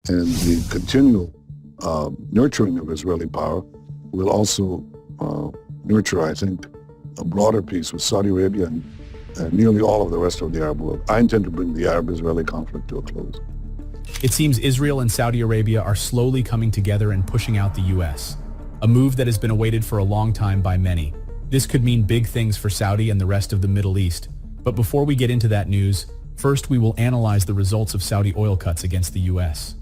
And the continual nurturing of Israeli power will also nurture, I think, a broader peace with Saudi Arabia and nearly all of the rest of the Arab world. I intend to bring the Arab-Israeli conflict to a close. It seems Israel and Saudi Arabia are slowly coming together and pushing out the U.S., a move that has been awaited for a long time by many. This could mean big things for Saudi and the rest of the Middle East. But before we get into that news, first we will analyze the results of Saudi oil cuts against the U.S.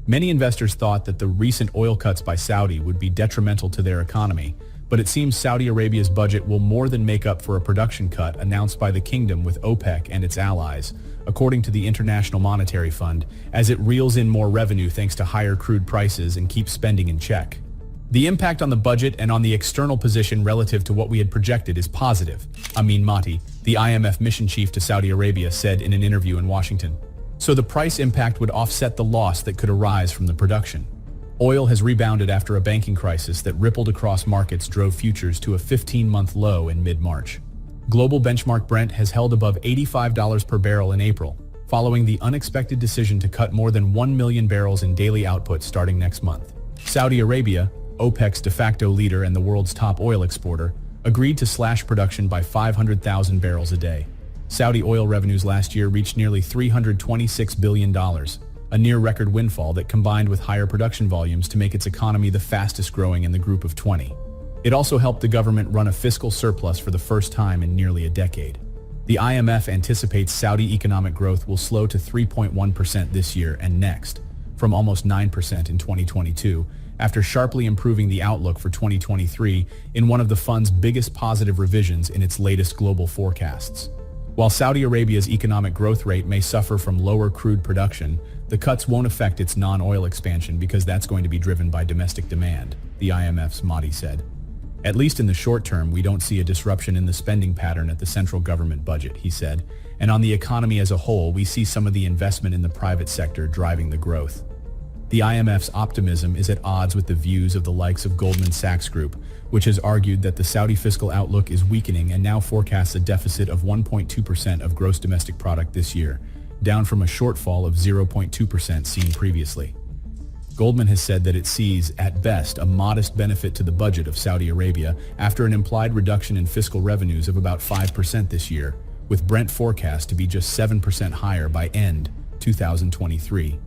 Many investors thought that the recent oil cuts by Saudi would be detrimental to their economy, but it seems Saudi Arabia's budget will more than make up for a production cut announced by the kingdom with OPEC and its allies, according to the International Monetary Fund, as it reels in more revenue thanks to higher crude prices and keeps spending in check. The impact on the budget and on the external position relative to what we had projected is positive, Amin Mati, the IMF mission chief to Saudi Arabia, said in an interview in Washington. So the price impact would offset the loss that could arise from the production. Oil has rebounded after a banking crisis that rippled across markets drove futures to a 15-month low in mid-March. Global benchmark Brent has held above $85 per barrel in April, following the unexpected decision to cut more than 1 million barrels in daily output starting next month. Saudi Arabia, OPEC's de facto leader and the world's top oil exporter, agreed to slash production by 500,000 barrels a day. Saudi oil revenues last year reached nearly $326 billion, a near-record windfall that combined with higher production volumes to make its economy the fastest growing in the Group of 20. It also helped the government run a fiscal surplus for the first time in nearly a decade. The IMF anticipates Saudi economic growth will slow to 3.1% this year and next, from almost 9% in 2022, after sharply improving the outlook for 2023 in one of the fund's biggest positive revisions in its latest global forecasts. While Saudi Arabia's economic growth rate may suffer from lower crude production, the cuts won't affect its non-oil expansion because that's going to be driven by domestic demand, the IMF's Mahdi said. At least in the short term, we don't see a disruption in the spending pattern at the central government budget, he said, and on the economy as a whole, we see some of the investment in the private sector driving the growth. The IMF's optimism is at odds with the views of the likes of Goldman Sachs Group, which has argued that the Saudi fiscal outlook is weakening and now forecasts a deficit of 1.2% of gross domestic product this year, down from a shortfall of 0.2% seen previously. Goldman has said that it sees, at best, a modest benefit to the budget of Saudi Arabia after an implied reduction in fiscal revenues of about 5% this year, with Brent forecast to be just 7% higher by end 2023.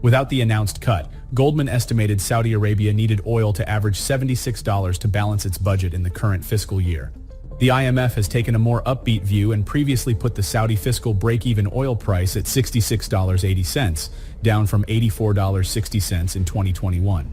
Without the announced cut, Goldman estimated Saudi Arabia needed oil to average $76 to balance its budget in the current fiscal year. The IMF has taken a more upbeat view and previously put the Saudi fiscal break-even oil price at $66.80, down from $84.60 in 2021.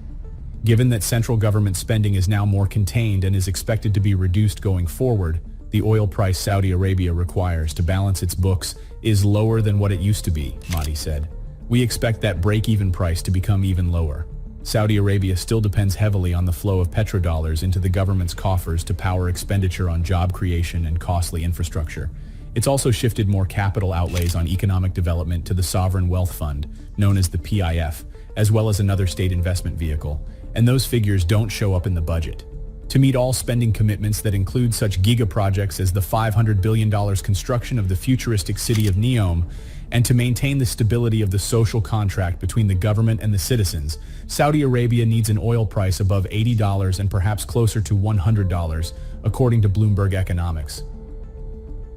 Given that central government spending is now more contained and is expected to be reduced going forward, the oil price Saudi Arabia requires to balance its books is lower than what it used to be, Mahdi said. We expect that break-even price to become even lower. Saudi Arabia still depends heavily on the flow of petrodollars into the government's coffers to power expenditure on job creation and costly infrastructure. It's also shifted more capital outlays on economic development to the Sovereign Wealth Fund, known as the PIF, as well as another state investment vehicle, and those figures don't show up in the budget. To meet all spending commitments that include such giga-projects as the $500 billion construction of the futuristic city of Neom, and to maintain the stability of the social contract between the government and the citizens, Saudi Arabia needs an oil price above $80 and perhaps closer to $100, according to Bloomberg Economics.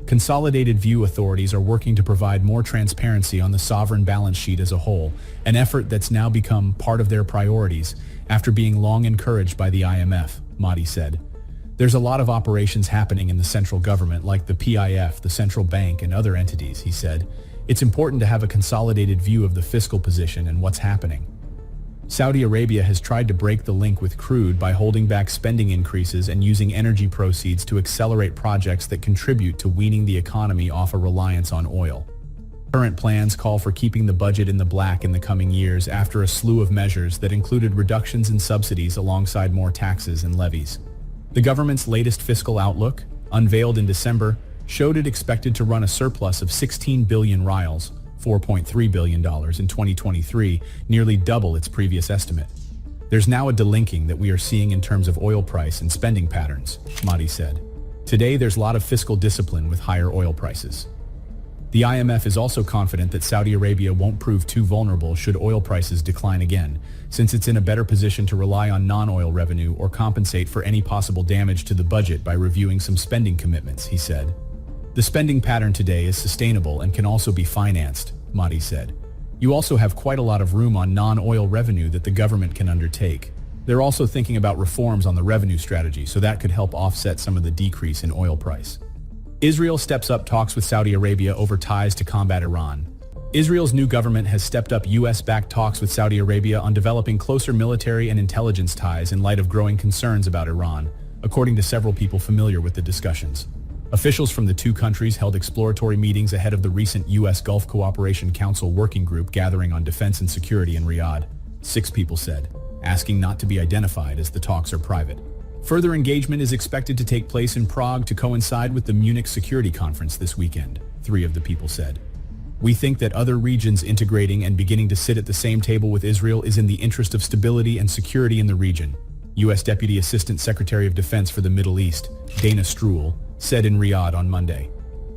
Consolidated View authorities are working to provide more transparency on the sovereign balance sheet as a whole, an effort that's now become part of their priorities after being long encouraged by the IMF, Mahdi said. There's a lot of operations happening in the central government like the PIF, the central bank, and other entities, he said. It's important to have a consolidated view of the fiscal position and what's happening. Saudi Arabia has tried to break the link with crude by holding back spending increases and using energy proceeds to accelerate projects that contribute to weaning the economy off a reliance on oil. Current plans call for keeping the budget in the black in the coming years after a slew of measures that included reductions in subsidies alongside more taxes and levies. The government's latest fiscal outlook, unveiled in December, showed it expected to run a surplus of 16 billion rials, $4.3 billion in 2023, nearly double its previous estimate. There's now a delinking that we are seeing in terms of oil price and spending patterns, Mahdi said. Today there's a lot of fiscal discipline with higher oil prices. The IMF is also confident that Saudi Arabia won't prove too vulnerable should oil prices decline again, since it's in a better position to rely on non-oil revenue or compensate for any possible damage to the budget by reviewing some spending commitments, he said. The spending pattern today is sustainable and can also be financed, Mahdi said. You also have quite a lot of room on non-oil revenue that the government can undertake. They're also thinking about reforms on the revenue strategy, so that could help offset some of the decrease in oil price. Israel steps up talks with Saudi Arabia over ties to combat Iran. Israel's new government has stepped up U.S.-backed talks with Saudi Arabia on developing closer military and intelligence ties in light of growing concerns about Iran, according to several people familiar with the discussions. Officials from the two countries held exploratory meetings ahead of the recent U.S. Gulf Cooperation Council working group gathering on defense and security in Riyadh, 6 people said, asking not to be identified as the talks are private. Further engagement is expected to take place in Prague to coincide with the Munich Security Conference this weekend, 3 of the people said. We think that other regions integrating and beginning to sit at the same table with Israel is in the interest of stability and security in the region, U.S. Deputy Assistant Secretary of Defense for the Middle East, Dana Stroul, said in Riyadh on Monday.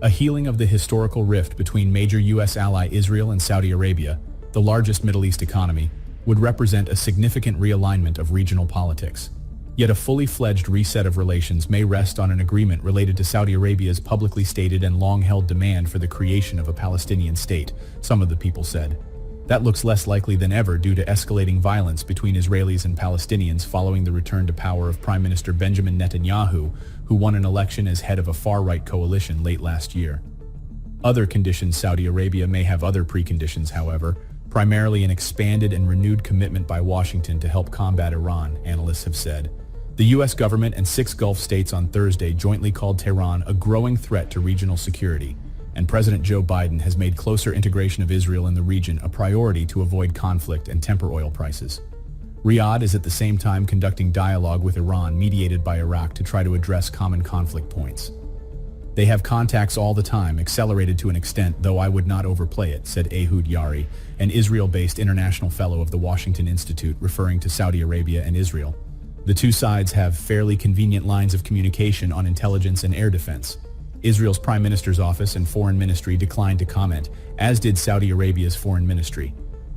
A healing of the historical rift between major U.S. ally Israel and Saudi Arabia, the largest Middle East economy, would represent a significant realignment of regional politics. Yet a fully fledged reset of relations may rest on an agreement related to Saudi Arabia's publicly stated and long-held demand for the creation of a Palestinian state, some of the people said. That looks less likely than ever due to escalating violence between Israelis and Palestinians following the return to power of Prime Minister Benjamin Netanyahu, who won an election as head of a far-right coalition late last year. Other conditions Saudi Arabia may have other preconditions, however, primarily an expanded and renewed commitment by Washington to help combat Iran, analysts have said. The U.S. government and 6 Gulf states on Thursday jointly called Tehran a growing threat to regional security, and President Joe Biden has made closer integration of Israel in the region a priority to avoid conflict and temper oil prices. Riyadh is at the same time conducting dialogue with Iran mediated by Iraq to try to address common conflict points. They have contacts all the time, accelerated to an extent, though I would not overplay it, said Ehud Yari, an Israel-based international fellow of the Washington Institute, referring to Saudi Arabia and Israel. The two sides have fairly convenient lines of communication on intelligence and air defense. Israel's Prime Minister's office and Foreign Ministry declined to comment, as did Saudi Arabia's Foreign Ministry.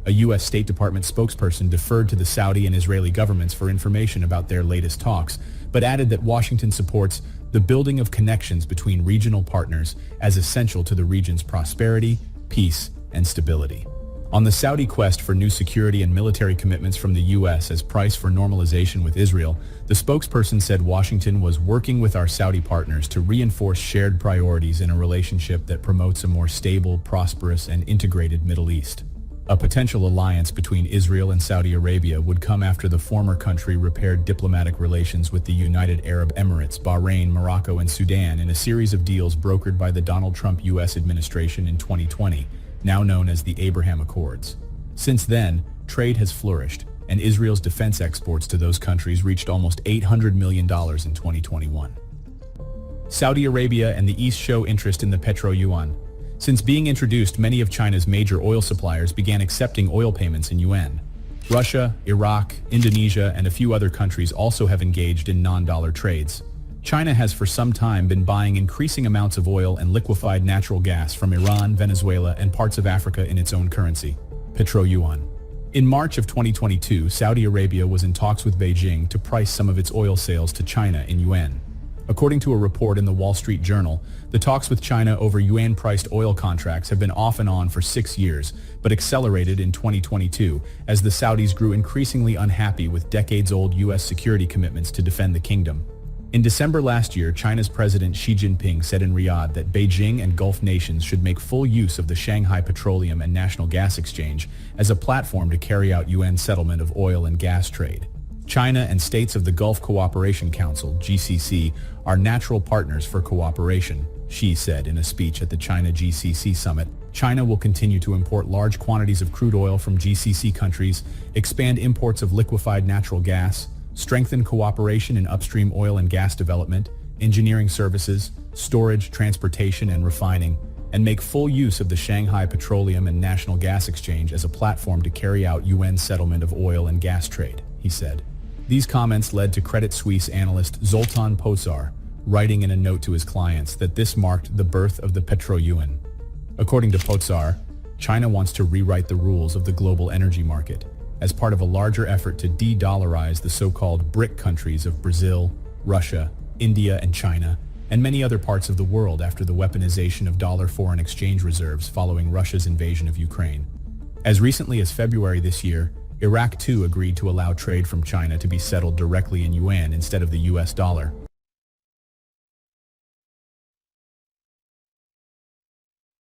A U.S. State Department spokesperson deferred to the Saudi and Israeli governments for information about their latest talks, but added that Washington supports the building of connections between regional partners as essential to the region's prosperity, peace, and stability. On the Saudi quest for new security and military commitments from the U.S. as price for normalization with Israel, the spokesperson said Washington was working with our Saudi partners to reinforce shared priorities in a relationship that promotes a more stable, prosperous, and integrated Middle East. A potential alliance between Israel and Saudi Arabia would come after the former country repaired diplomatic relations with the United Arab Emirates, Bahrain, Morocco, and Sudan in a series of deals brokered by the Donald Trump U.S. administration in 2020, now known as the Abraham Accords. Since then, trade has flourished, and Israel's defense exports to those countries reached almost $800 million in 2021. Saudi Arabia and the East show interest in the petro-yuan. Since being introduced, many of China's major oil suppliers began accepting oil payments in yuan. Russia, Iraq, Indonesia, and a few other countries also have engaged in non-dollar trades. China has for some time been buying increasing amounts of oil and liquefied natural gas from Iran, Venezuela, and parts of Africa in its own currency, petro-yuan. In March of 2022, Saudi Arabia was in talks with Beijing to price some of its oil sales to China in yuan. According to a report in the Wall Street Journal, the talks with China over yuan-priced oil contracts have been off and on for 6 years, but accelerated in 2022 as the Saudis grew increasingly unhappy with decades-old U.S. security commitments to defend the kingdom. In December last year, China's President Xi Jinping said in Riyadh that Beijing and Gulf nations should make full use of the Shanghai Petroleum and National Gas Exchange as a platform to carry out UN settlement of oil and gas trade. China and states of the Gulf Cooperation Council, GCC, are natural partners for cooperation, Xi said in a speech at the China GCC summit. China will continue to import large quantities of crude oil from GCC countries, expand imports of liquefied natural gas, strengthen cooperation in upstream oil and gas development, engineering services, storage, transportation, and refining, and make full use of the Shanghai Petroleum and National Gas Exchange as a platform to carry out UN settlement of oil and gas trade, he said. These comments led to Credit Suisse analyst Zoltan Pozsar writing in a note to his clients that this marked the birth of the petro-yuan. According to Potsar, China wants to rewrite the rules of the global energy market as part of a larger effort to de-dollarize the so-called BRIC countries of Brazil, Russia, India, and China, and many other parts of the world after the weaponization of dollar foreign exchange reserves following Russia's invasion of Ukraine. As recently as February this year, Iraq too agreed to allow trade from China to be settled directly in yuan instead of the US dollar,